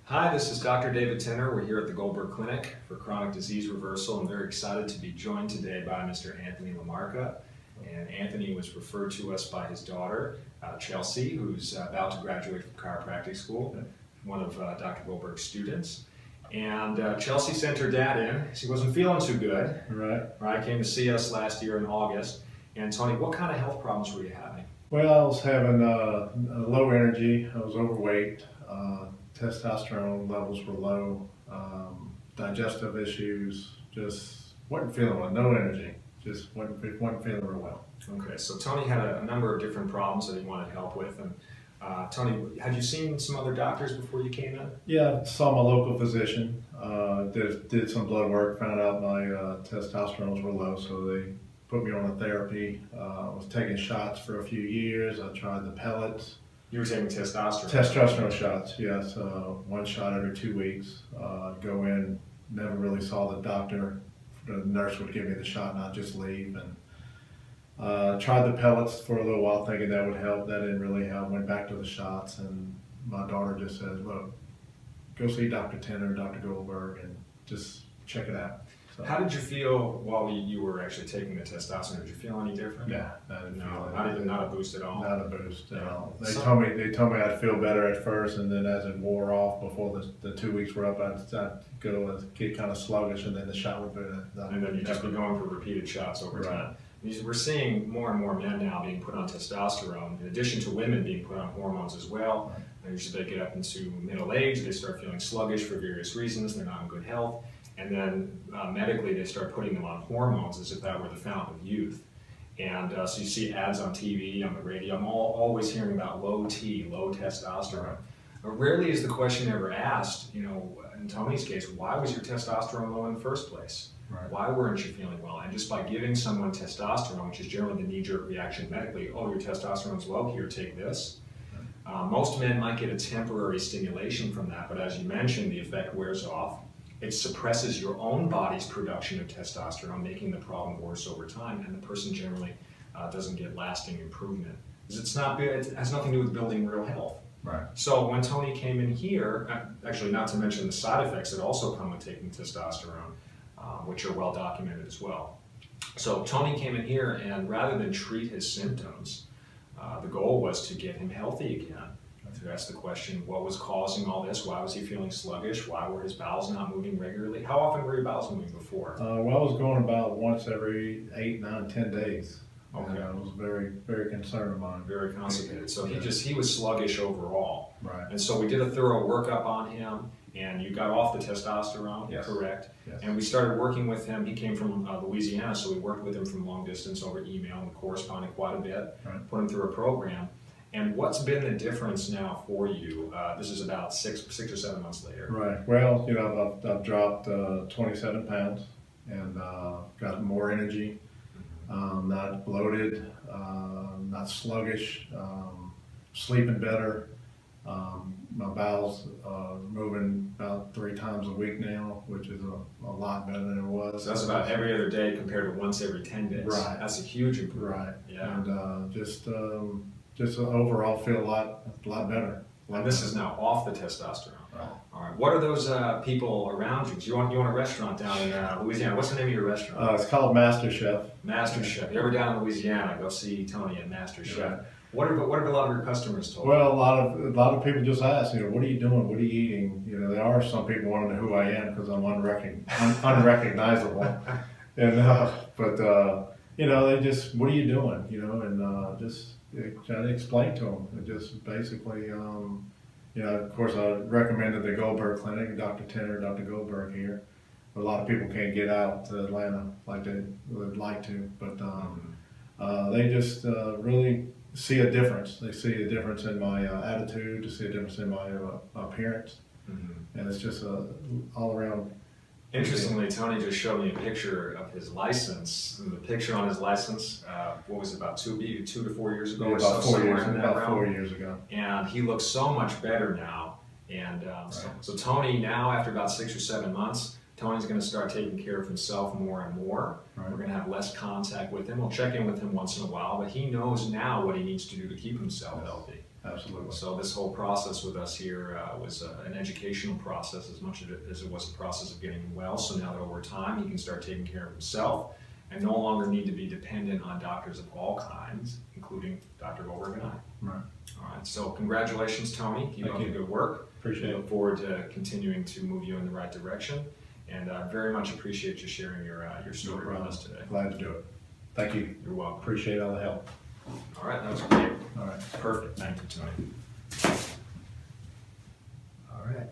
Hi, this is Dr. David Tinner. We're here at the Goldberg Clinic for Chronic Disease Reversal. I'm very excited to be joined today by Mr. Anthony LaMarca. And Anthony was referred to us by his daughter, Chelsea, who's about to graduate from chiropractic school, one of Dr. Goldberg's students. And Chelsea sent her dad in. She wasn't feeling too good. Right. Came to see us last year in August. And Tony, what kind of health problems were you having? Well, I was having low energy. I was overweight. Testosterone levels were low. Digestive issues. Just wasn't feeling well. No energy. Just wasn't feeling real well. Okay, so Tony had a number of different problems that he wanted help with. And Tony, had you seen some other doctors before you came in? Yeah, saw my local physician. Did some blood work. Found out my testosterones were low, so they put me on a therapy. I was taking shots for a few years. I tried the pellets. You were taking testosterone? Testosterone shots, yes. One shot every 2 weeks. Go in, never really saw the doctor. The nurse would give me the shot and I'd just leave. And tried the pellets for a little while thinking that would help. That didn't really help. Went back to the shots and my daughter just said, look, go see Dr. Tinner, Dr. Goldberg, and just check it out. So, how did you feel while you were actually taking the testosterone? Did you feel any different? Yeah, I didn't feel not a boost at all? Not a boost at all. They told me I'd feel better at first, and then as it wore off, before the 2 weeks were up, I'd go and get kind of sluggish, and then the shot would be and then you'd just be going for repeated shots over time. We're seeing more and more men now being put on testosterone, in addition to women being put on hormones as well. And usually they get up into middle age, they start feeling sluggish for various reasons, they're not in good health. And then medically they start putting them on hormones as if that were the fountain of youth. And so you see ads on TV, on the radio. I'm always hearing about low T, low testosterone. But rarely is the question ever asked, in Tony's case, why was your testosterone low in the first place? Right. Why weren't you feeling well? And just by giving someone testosterone, which is generally the knee-jerk reaction medically, oh, your testosterone's low, here, take this. Most men might get a temporary stimulation from that, but as you mentioned, the effect wears off. It suppresses your own body's production of testosterone, making the problem worse over time, and the person generally doesn't get lasting improvement. Because it has nothing to do with building real health. Right. So when Tony came in here, actually not to mention the side effects that also come with taking testosterone, which are well documented as well. So Tony came in here, and rather than treat his symptoms, the goal was to get him healthy again. To ask the question, what was causing all this? Why was he feeling sluggish? Why were his bowels not moving regularly? How often were your bowels moving before? Well, I was going about once every 8, 9, 10 days. Okay. I was very, very concerned of mine. Very constipated. So he was sluggish overall. Right. And so we did a thorough workup on him, and you got off the testosterone, yes. Correct? Yes. And we started working with him. He came from Louisiana, so we worked with him from long distance over email and corresponded quite a bit, Right. Put him through a program. And what's been the difference now for you? This is about six or 7 months later. Right. Well, I've dropped 27 pounds and got more energy. Not bloated, not sluggish, sleeping better. My bowels moving about 3 times a week now, which is a lot better than it was. So that's about every other day compared to once every 10 days. Right. That's a huge improvement. Right. Yeah. And just overall feel a lot better. And this is now off the testosterone. Right. All right. What are those people around you? You own a restaurant down in Louisiana. What's the name of your restaurant? It's called Master Chef. Master Chef. You ever down in Louisiana, go see Tony at Master Chef. Right. What have a lot of your customers told you? Well, a lot of people just ask, what are you doing? What are you eating? There are some people wanting to know who I am because I'm unrecognizable. And they just, what are you doing? And just try to explain to them. And just basically, of course, I recommended the Goldberg Clinic, Dr. Tinner, Dr. Goldberg here. But a lot of people can't get out to Atlanta like they would like to, but they just really see a difference. They see a difference in my attitude, to see a difference in my appearance, and it's just all around. Interestingly, Tony just showed me a picture of his license. And the picture on his license, what was it, about 2 to 4 years ago? Yeah, or so, about 4 years ago. And he looks so much better now. And so Tony, now after about 6 or 7 months, Tony's going to start taking care of himself more and more. Right. We're going to have less contact with him. We'll check in with him once in a while, but he knows now what he needs to do to keep himself healthy. Absolutely. So this whole process with us here was an educational process as much as it was a process of getting well. So now that over time he can start taking care of himself and no longer need to be dependent on doctors of all kinds, including Dr. Goldberg and I. Right. All right, so congratulations, Tony. Keep up Thank the you. good work. Appreciate We it. look forward to continuing to move you in the right direction. And I very much appreciate you sharing your story with us today. Glad to do it. Thank you. You're welcome. Appreciate all the help. All right, that was great. All right. Perfect. Thank you, Tony. All right.